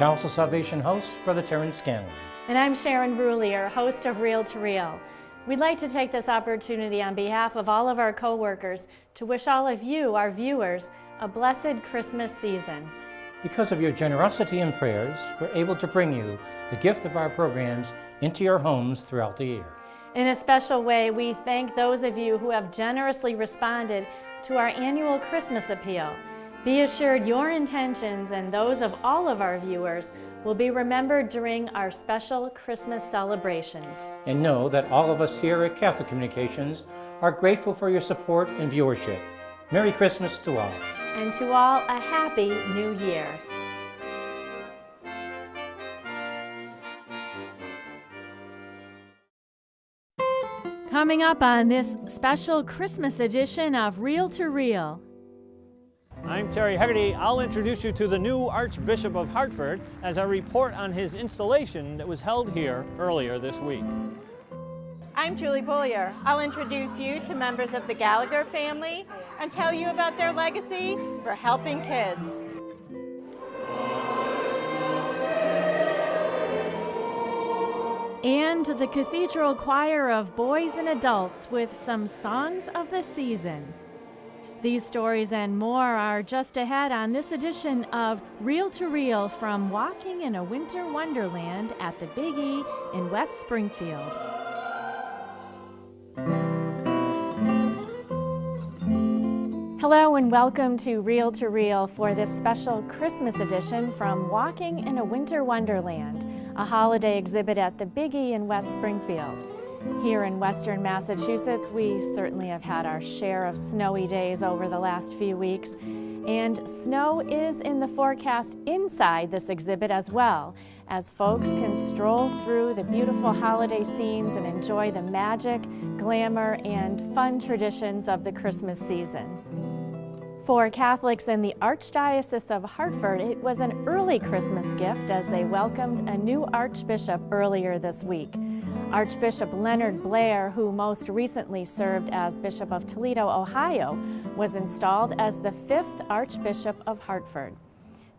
Chalice of Salvation host, Brother Terrence Scanlon. And I'm Sharon Brullier, host of Reel to Reel. We'd like to take this opportunity on behalf of all of our co-workers to wish all of you, our viewers, a blessed Christmas season. Because of your generosity and prayers, we're able to bring you the gift of our programs into your homes throughout the year. In a special way, we thank those of you who have generously responded to our annual Christmas appeal. Be assured your intentions and those of all of our viewers will be remembered during our special Christmas celebrations. And know that all of us here at Catholic Communications are grateful for your support and viewership. Merry Christmas to all. And to all, a Happy New Year. Coming up on this special Christmas edition of Reel to Reel. I'm Terry Hegarty. I'll introduce you to the new Archbishop of Hartford as I report on his installation that was held here earlier this week. I'm Julie Bullier. I'll introduce you to members of the Gallagher family and tell you about their legacy for helping kids. And the Cathedral Choir of Boys and Adults with some songs of the season. These stories and more are just ahead on this edition of Reel to Reel from Walking in a Winter Wonderland at the Big E in West Springfield. Hello and welcome to Reel for this special Christmas edition from Walking in a Winter Wonderland, a holiday exhibit at the Big E in West Springfield. Here in Western Massachusetts, we certainly have had our share of snowy days over the last few weeks, and snow is in the forecast inside this exhibit as well, as folks can stroll through the beautiful holiday scenes and enjoy the magic, glamour, and fun traditions of the Christmas season. For Catholics in the Archdiocese of Hartford, it was an early Christmas gift as they welcomed a new Archbishop earlier this week. Archbishop Leonard Blair, who most recently served as Bishop of Toledo, Ohio, was installed as the 5th Archbishop of Hartford.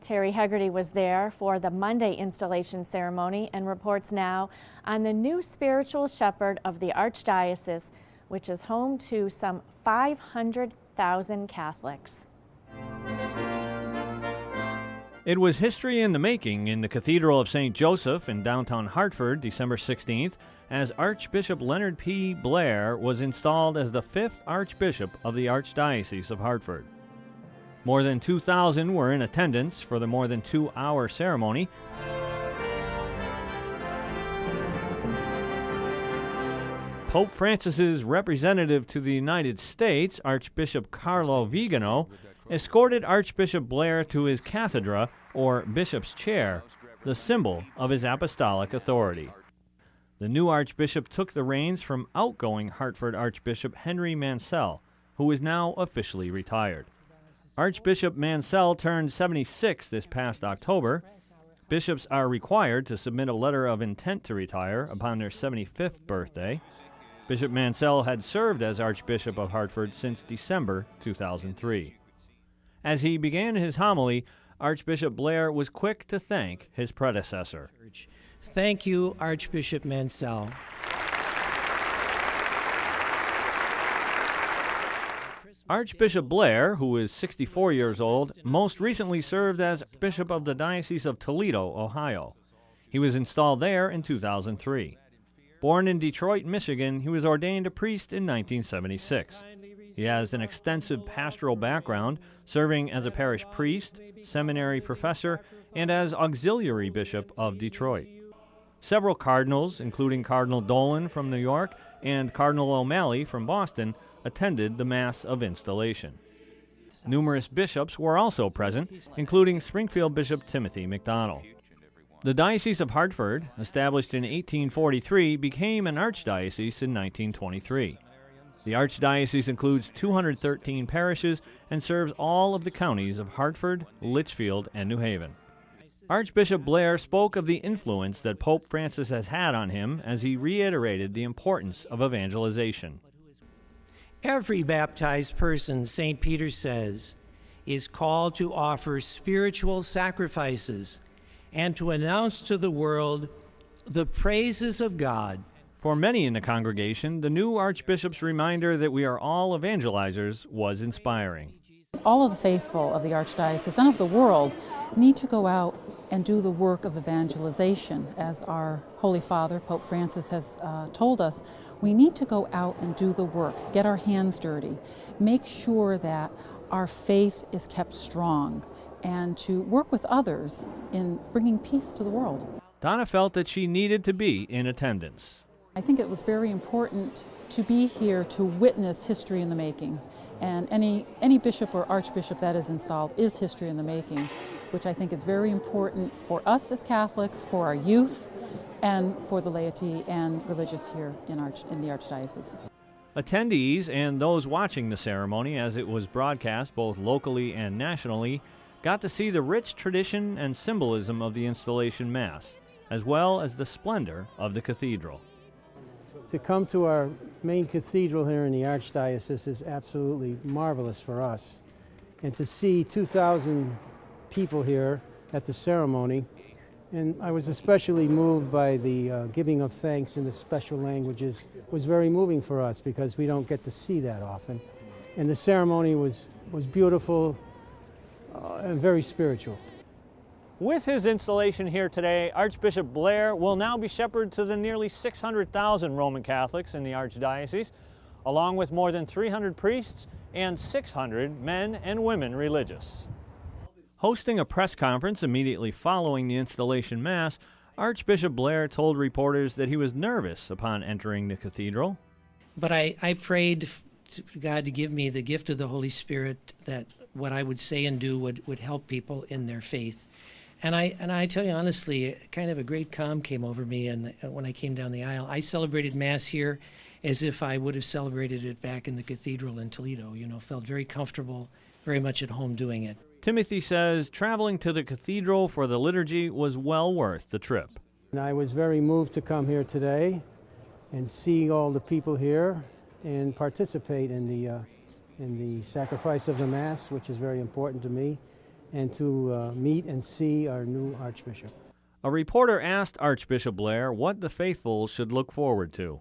Terry Hegarty was there for the Monday installation ceremony and reports now on the new spiritual shepherd of the Archdiocese, which is home to some 500,000 Catholics. It was history in the making in the Cathedral of St. Joseph in downtown Hartford, December 16th, as Archbishop Leonard P. Blair was installed as the 5th Archbishop of the Archdiocese of Hartford. More than 2,000 were in attendance for the more than 2-hour ceremony. Pope Francis's representative to the United States, Archbishop Carlo Vigano, escorted Archbishop Blair to his cathedra, or bishop's chair, the symbol of his apostolic authority. The new archbishop took the reins from outgoing Hartford Archbishop Henry Mansell, who is now officially retired. Archbishop Mansell turned 76 this past October. Bishops are required to submit a letter of intent to retire upon their 75th birthday. Bishop Mansell had served as Archbishop of Hartford since December 2003. As he began his homily, Archbishop Blair was quick to thank his predecessor. Thank you, Archbishop Mansell. Archbishop Blair, who is 64 years old, most recently served as Bishop of the Diocese of Toledo, Ohio. He was installed there in 2003. Born in Detroit, Michigan, he was ordained a priest in 1976. He has an extensive pastoral background, serving as a parish priest, seminary professor, and as auxiliary bishop of Detroit. Several cardinals, including Cardinal Dolan from New York and Cardinal O'Malley from Boston, attended the Mass of installation. Numerous bishops were also present, including Springfield Bishop Timothy McDonald. The Diocese of Hartford, established in 1843, became an archdiocese in 1923. The archdiocese includes 213 parishes and serves all of the counties of Hartford, Litchfield, and New Haven. Archbishop Blair spoke of the influence that Pope Francis has had on him as he reiterated the importance of evangelization. Every baptized person, St. Peter says, is called to offer spiritual sacrifices and to announce to the world the praises of God. For many in the congregation, the new Archbishop's reminder that we are all evangelizers was inspiring. All of the faithful of the Archdiocese and of the world need to go out and do the work of evangelization. As our Holy Father, Pope Francis, has told us, we need to go out and do the work, get our hands dirty, make sure that our faith is kept strong, and to work with others in bringing peace to the world. Donna felt that she needed to be in attendance. I think it was very important to be here to witness history in the making. And any bishop or archbishop that is installed is history in the making, which I think is very important for us as Catholics, for our youth, and for the laity and religious here in the Archdiocese. Attendees and those watching the ceremony as it was broadcast both locally and nationally got to see the rich tradition and symbolism of the installation Mass, as well as the splendor of the cathedral. To come to our main cathedral here in the Archdiocese is absolutely marvelous for us. And to see 2,000 people here at the ceremony, and I was especially moved by the giving of thanks in the special languages, was very moving for us because we don't get to see that often. And the ceremony was beautiful and very spiritual. With his installation here today, Archbishop Blair will now be shepherd to the nearly 600,000 Roman Catholics in the Archdiocese, along with more than 300 priests and 600 men and women religious. Hosting a press conference immediately following the installation Mass, Archbishop Blair told reporters that he was nervous upon entering the cathedral. But I prayed to God to give me the gift of the Holy Spirit, that what I would say and do would help people in their faith. And I tell you honestly, kind of a great calm came over me, and when I came down the aisle, I celebrated Mass here as if I would have celebrated it back in the cathedral in Toledo. You know, felt very comfortable, very much at home doing it. Timothy says traveling to the cathedral for the liturgy was well worth the trip. And I was very moved to come here today and see all the people here and participate in the sacrifice of the Mass, which is very important to me, and to meet and see our new Archbishop. A reporter asked Archbishop Blair what the faithful should look forward to.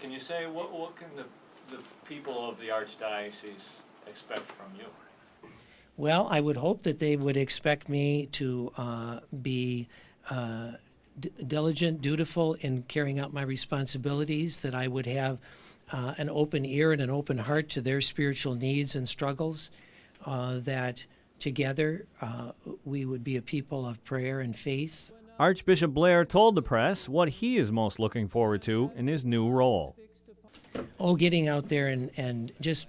Can you say what can the people of the Archdiocese expect from you? Well, I would hope that they would expect me to be diligent, dutiful in carrying out my responsibilities, that I would have an open ear and an open heart to their spiritual needs and struggles, that together we would be a people of prayer and faith. Archbishop Blair told the press what he is most looking forward to in his new role. Oh, getting out there and just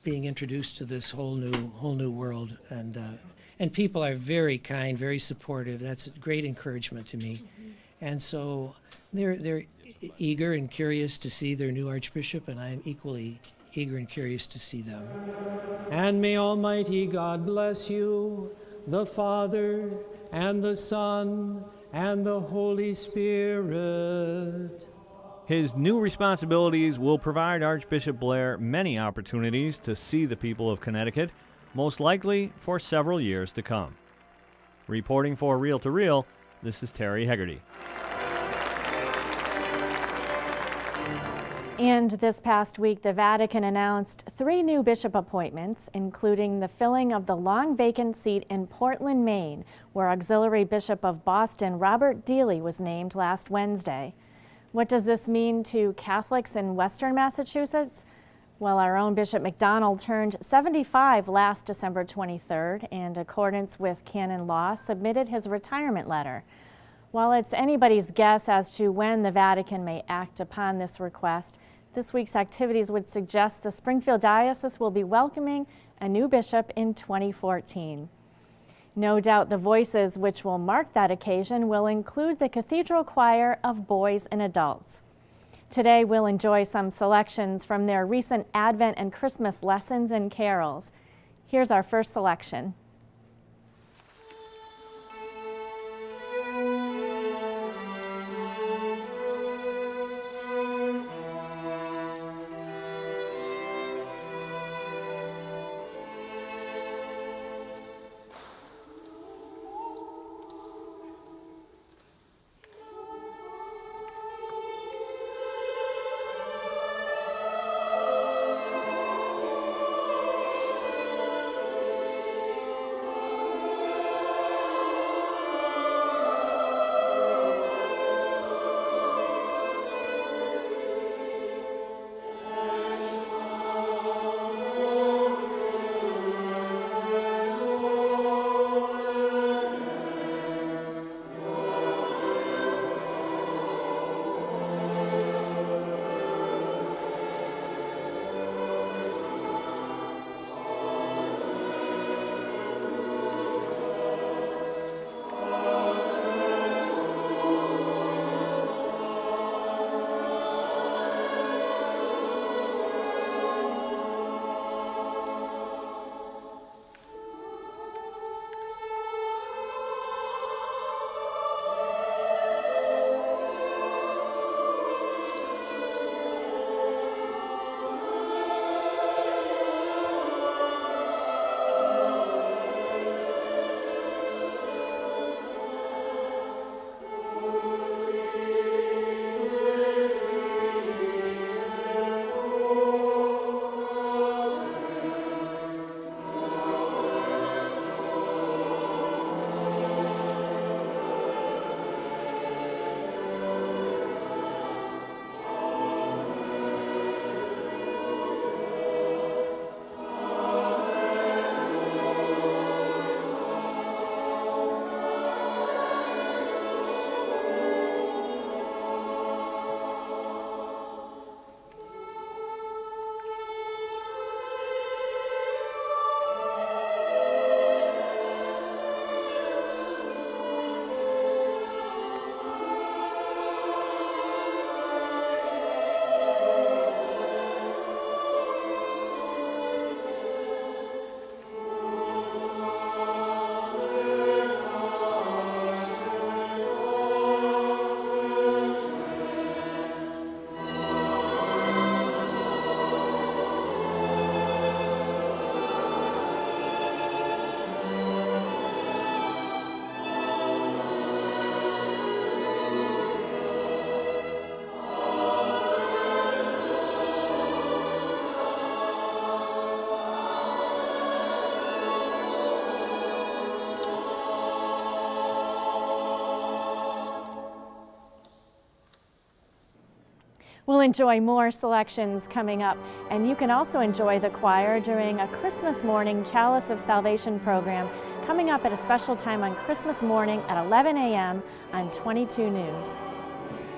being introduced to this whole new world, and people are very kind, very supportive. That's a great encouragement to me, and so they're eager and curious to see their new Archbishop, and I'm equally eager and curious to see them. And may Almighty God bless you, the Father and the Son and the Holy Spirit. His new responsibilities will provide Archbishop Blair many opportunities to see the people of Connecticut, most likely for several years to come. Reporting for Reel to Reel, this is Terry Hegarty. And this past week, the Vatican announced 3 new bishop appointments, including the filling of the long vacant seat in Portland, Maine, where Auxiliary Bishop of Boston Robert Dealey was named last Wednesday. What does this mean to Catholics in Western Massachusetts? Well, our own Bishop McDonald turned 75 last December 23rd, and in accordance with canon law, submitted his retirement letter. While it's anybody's guess as to when the Vatican may act upon this request, this week's activities would suggest the Springfield Diocese will be welcoming a new bishop in 2014. No doubt the voices which will mark that occasion will include the Cathedral Choir of boys and adults. Today we'll enjoy some selections from their recent Advent and Christmas lessons and carols. Here's our first selection. We'll enjoy more selections coming up, and you can also enjoy the choir during a Christmas morning Chalice of Salvation program coming up at a special time on Christmas morning at 11 a.m. on 22 News.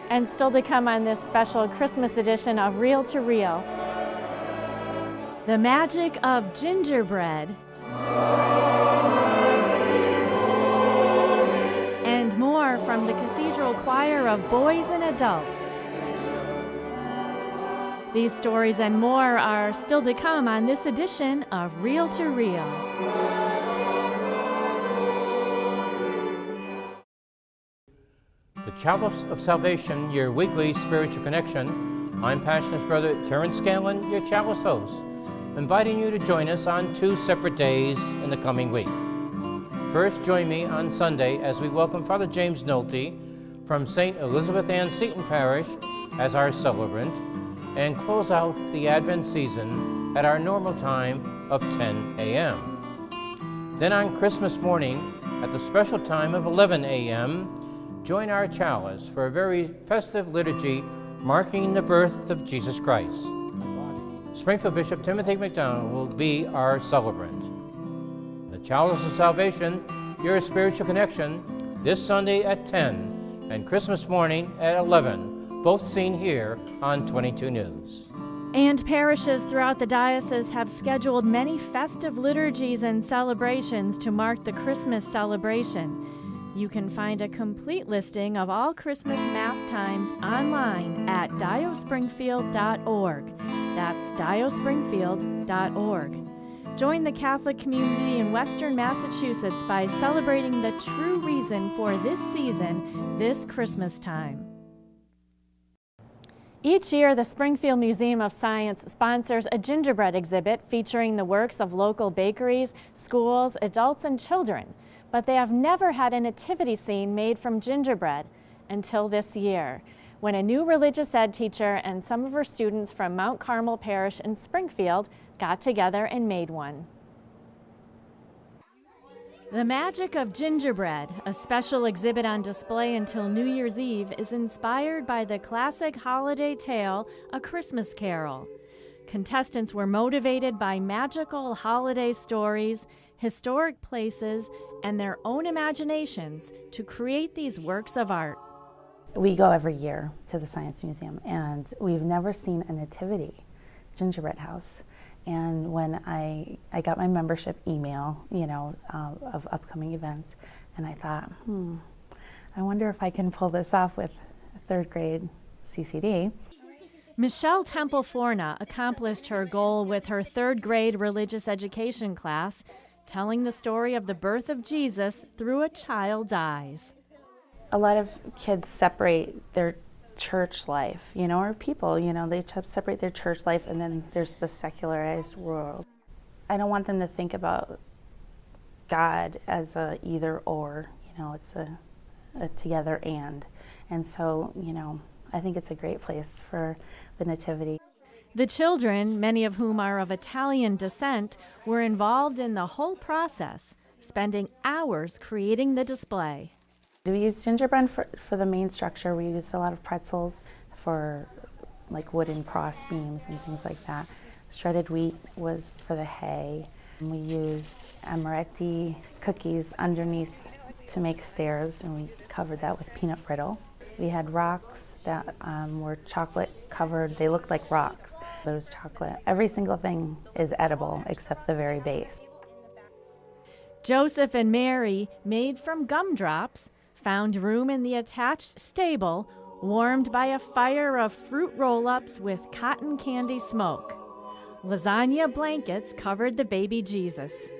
And still to come on this special Christmas edition of Reel to Reel, the magic of gingerbread, and more from the Cathedral Choir of Boys and Adults. These stories and more are still to come on this edition of Reel to Reel. The Chalice of Salvation, your weekly spiritual connection. I'm Passionate Brother Terrence Scanlon, your Chalice host, inviting you to join us on 2 separate days in the coming week. First, join me on Sunday as we welcome Father James Nolte from St. Elizabeth Ann Seton Parish as our celebrant, and close out the Advent season at our normal time of 10 a.m. Then on Christmas morning, at the special time of 11 a.m., join our chalice for a very festive liturgy marking the birth of Jesus Christ. Springfield Bishop Timothy McDonald will be our celebrant. The Chalice of Salvation, your spiritual connection, this Sunday at 10 and Christmas morning at 11. Both seen here on 22 News. And parishes throughout the diocese have scheduled many festive liturgies and celebrations to mark the Christmas celebration. You can find a complete listing of all Christmas Mass times online at diospringfield.org. That's diospringfield.org. Join the Catholic community in Western Massachusetts by celebrating the true reason for this season, this Christmas time. Each year, the Springfield Museum of Science sponsors a gingerbread exhibit featuring the works of local bakeries, schools, adults, and children. But they have never had a nativity scene made from gingerbread until this year, when a new religious ed teacher and some of her students from Mount Carmel Parish in Springfield got together and made one. The Magic of Gingerbread, a special exhibit on display until New Year's Eve, is inspired by the classic holiday tale, A Christmas Carol. Contestants were motivated by magical holiday stories, historic places, and their own imaginations to create these works of art. We go every year to the Science Museum, and we've never seen a nativity gingerbread house. And when I got my membership email, of upcoming events, and I thought, I wonder if I can pull this off with a 3rd grade CCD. Michelle Temple-Forna accomplished her goal with her 3rd grade religious education class, telling the story of the birth of Jesus through a child's eyes. A lot of kids separate their church life, or people, they separate their church life, and then there's the secularized world. I don't want them to think about God as a either or, it's a together and so, I think it's a great place for the nativity. The children, many of whom are of Italian descent, were involved in the whole process, spending hours creating the display. We use gingerbread for the main structure. We use a lot of pretzels for like wooden cross beams and things like that. Shredded wheat was for the hay. And we used amaretti cookies underneath to make stairs, and we covered that with peanut brittle. We had rocks that were chocolate covered. They looked like rocks, but it was chocolate. Every single thing is edible except the very base. Joseph and Mary, made from gumdrops, found room in the attached stable, warmed by a fire of fruit roll-ups with cotton candy smoke. Lasagna blankets covered the baby Jesus.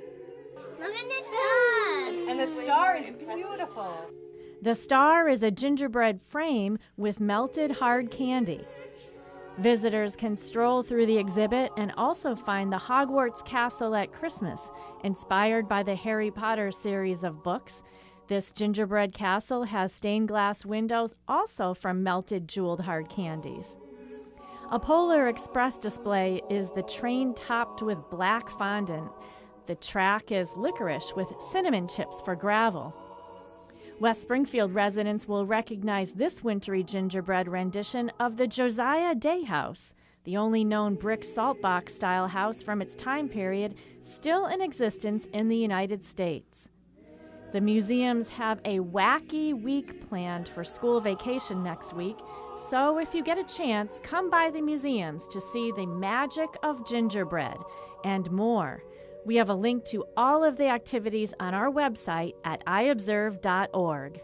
Look at the star! And the star is beautiful. The star is a gingerbread frame with melted hard candy. Visitors can stroll through the exhibit and also find the Hogwarts Castle at Christmas, inspired by the Harry Potter series of books. This gingerbread castle has stained glass windows, also from melted jeweled hard candies. A Polar Express display is the train topped with black fondant. The track is licorice with cinnamon chips for gravel. West Springfield residents will recognize this wintry gingerbread rendition of the Josiah Day House, the only known brick salt box style house from its time period still in existence in the United States. The museums have a wacky week planned for school vacation next week, so if you get a chance, come by the museums to see the magic of gingerbread and more. We have a link to all of the activities on our website at iobserve.org.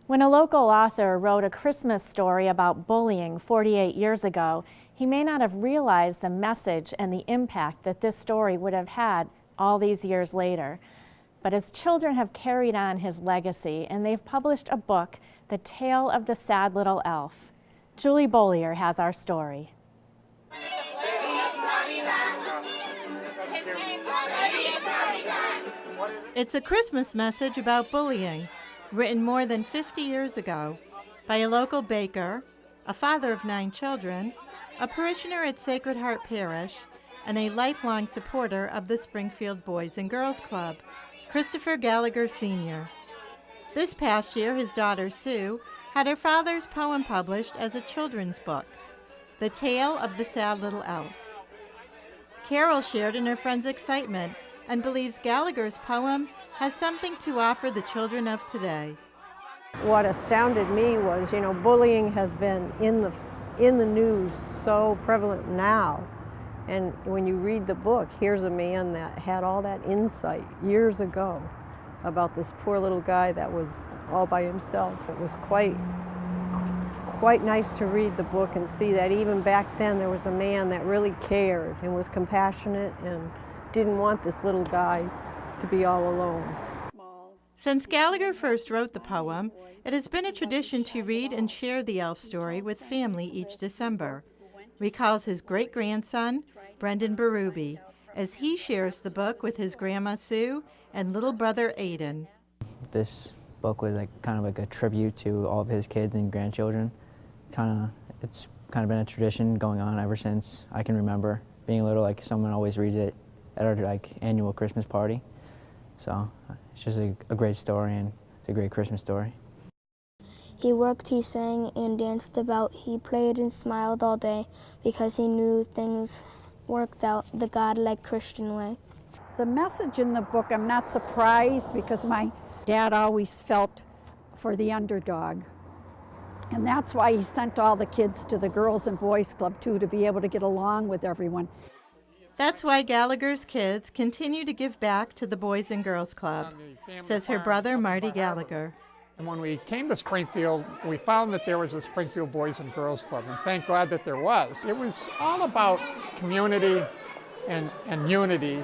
When a local author wrote a Christmas story about bullying 48 years ago, he may not have realized the message and the impact that this story would have had all these years later. But his children have carried on his legacy, and they've published a book, The Tale of the Sad Little Elf. Julie Bollier has our story. It's a Christmas message about bullying, written more than 50 years ago by a local baker, a father of 9 children, a parishioner at Sacred Heart Parish, and a lifelong supporter of the Springfield Boys and Girls Club, Christopher Gallagher Sr. This past year, his daughter Sue had her father's poem published as a children's book, The Tale of the Sad Little Elf. Carol shared in her friend's excitement and believes Gallagher's poem has something to offer the children of today. What astounded me was, bullying has been in the news so prevalent now. And when you read the book, here's a man that had all that insight years ago about this poor little guy that was all by himself. It was quite nice to read the book and see that even back then there was a man that really cared and was compassionate and didn't want this little guy to be all alone. Since Gallagher first wrote the poem, it has been a tradition to read and share the elf story with family each December, recalls his great-grandson, Brendan Berube, as he shares the book with his grandma Sue and little brother Aiden. This book was kind of a tribute to all of his kids and grandchildren. It's kind of been a tradition going on ever since I can remember being little. Someone always reads it at our annual Christmas party. So it's just a great story, and it's a great Christmas story. He worked, he sang, and danced about. He played and smiled all day because he knew things worked out the God-like Christian way. The message in the book, I'm not surprised because my dad always felt for the underdog. And that's why he sent all the kids to the Girls and Boys Club too, to be able to get along with everyone. That's why Gallagher's kids continue to give back to the Boys and Girls Club, says her brother Marty Gallagher. And when we came to Springfield, we found that there was a Springfield Boys and Girls Club, and thank God that there was. It was all about community and unity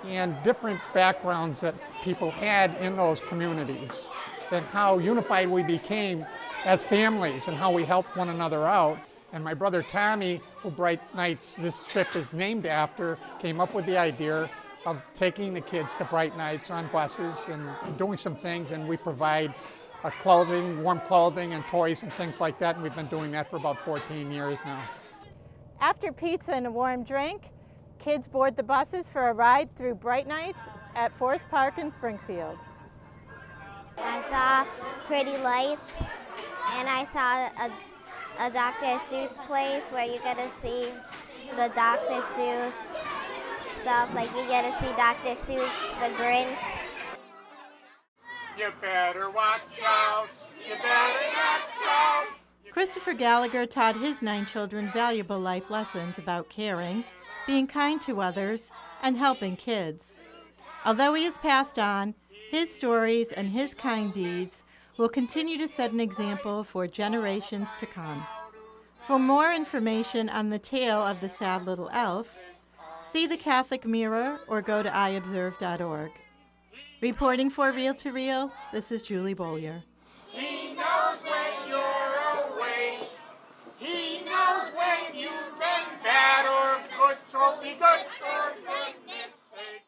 and different backgrounds that people had in those communities, and how unified we became as families and how we helped one another out. And my brother Tommy, who Bright Nights this trip is named after, came up with the idea of taking the kids to Bright Nights on buses and doing some things, and we provide clothing, warm clothing and toys and things like that, and we've been doing that for about 14 years now. After pizza and a warm drink, kids board the buses for a ride through Bright Nights at Forest Park in Springfield. I saw pretty lights, and I saw a Dr. Seuss place where you get to see the Dr. Seuss stuff, like you get to see Dr. Seuss, the Grinch. You better watch out, you better watch out. Christopher Gallagher taught his 9 children valuable life lessons about caring, being kind to others, and helping kids. Although he has passed on, his stories and his kind deeds will continue to set an example for generations to come. For more information on the tale of the sad little elf, see the Catholic Mirror or go to iobserve.org. Reporting for Reel to Reel, this is Julie Bollier. He knows when you're away. He knows when you've been bad or good, so be good for goodness sake.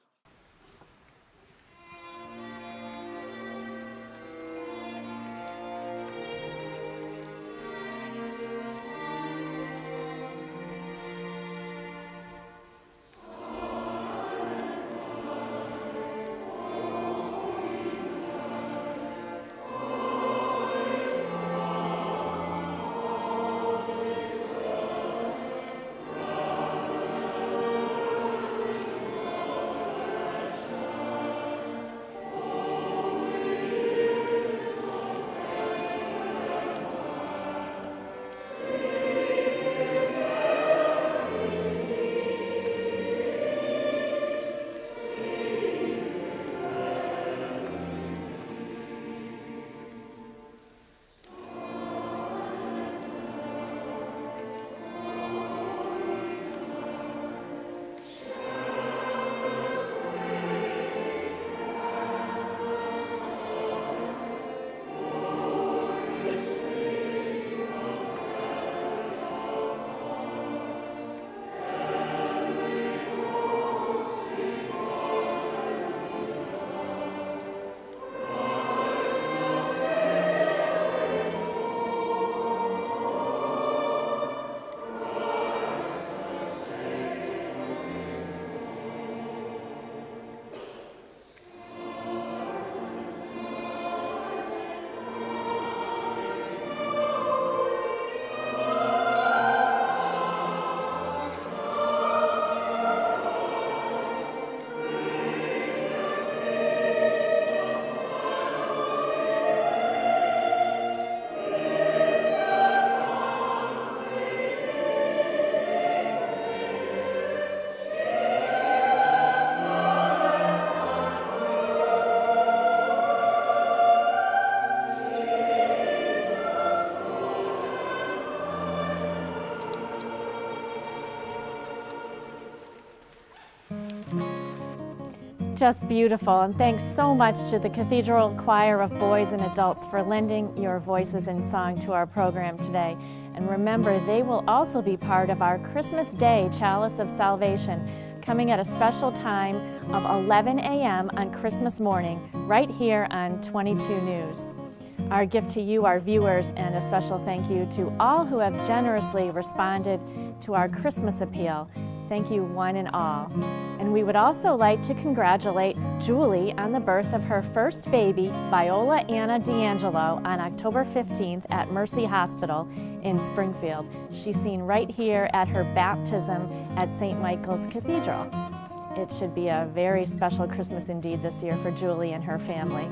Just beautiful, and thanks so much to the Cathedral Choir of Boys and Adults for lending your voices in song to our program today. And remember, they will also be part of our Christmas Day Chalice of Salvation, coming at a special time of 11 a.m. on Christmas morning, right here on 22 News. Our gift to you, our viewers, and a special thank you to all who have generously responded to our Christmas appeal. Thank you, one and all. And we would also like to congratulate Julie on the birth of her first baby, Viola Anna D'Angelo, on October 15th at Mercy Hospital in Springfield. She's seen right here at her baptism at St. Michael's Cathedral. It should be a very special Christmas indeed this year for Julie and her family.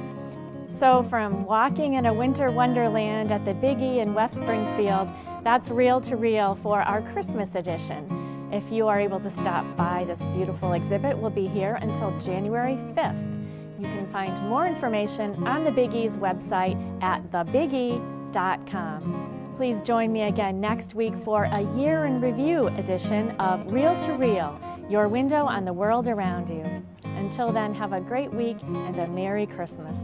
So from walking in a winter wonderland at the Big E in West Springfield, that's Reel to Reel for our Christmas edition. If you are able to stop by, this beautiful exhibit will be here until January 5th. You can find more information on the Big E's website at thebige.com. Please join me again next week for a year in review edition of Reel to Reel, your window on the world around you. Until then, have a great week and a Merry Christmas.